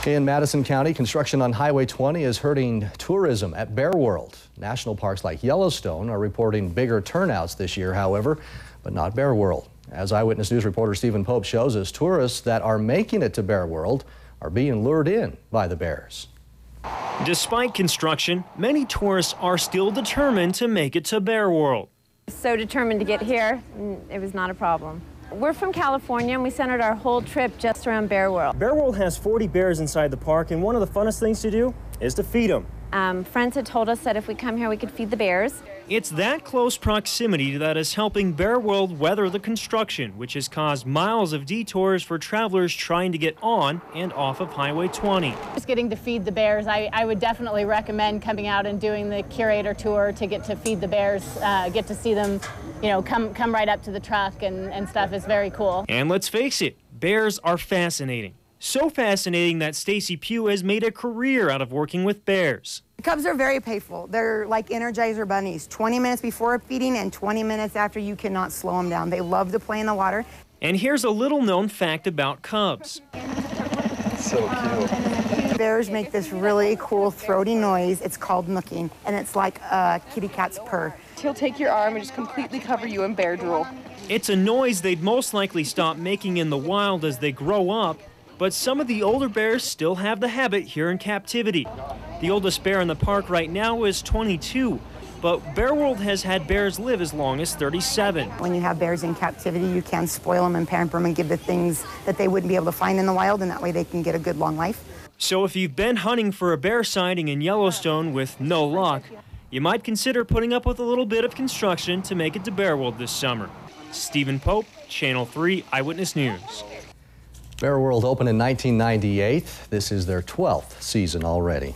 In Madison County, construction on Highway 20 is hurting tourism at Bear World. National parks like Yellowstone are reporting bigger turnouts this year, however, but not Bear World. As Eyewitness News reporter Stephen Pope shows us, tourists that are making it to Bear World are being lured in by the bears. Despite construction, many tourists are still determined to make it to Bear World. So determined to get here, it was not a problem. We're from California, and we centered our whole trip just around Bear World. Bear World has 40 bears inside the park, and one of the funnest things to do is to feed them. Friends had told us that if we come here, we could feed the bears. It's that close proximity that is helping Bear World weather the construction, which has caused miles of detours for travelers trying to get on and off of Highway 20. Just getting to feed the bears, I would definitely recommend coming out and doing the curator tour to get to feed the bears, get to see them, you know, come right up to the truck and stuff. Is very cool. And let's face it, bears are fascinating. So fascinating that Stacey has made a career out of working with bears. Cubs are very playful. They're like Energizer bunnies. 20 minutes before feeding and 20 minutes after, you cannot slow them down. They love to play in the water. And here's a little known fact about cubs. So cute. Bears make this really cool throaty noise. It's called nooking, and it's like a kitty cat's purr. He'll take your arm and just completely cover you in bear drool. It's a noise they'd most likely stop making in the wild as they grow up, but some of the older bears still have the habit here in captivity. The oldest bear in the park right now is 22, but Bear World has had bears live as long as 37. When you have bears in captivity, you can spoil them and pamper them and give the things that they wouldn't be able to find in the wild, and that way they can get a good long life. So if you've been hunting for a bear sighting in Yellowstone with no luck, you might consider putting up with a little bit of construction to make it to Bear World this summer. Stephen Pope, Channel 3 Eyewitness News. Bear World opened in 1998. This is their 12th season already.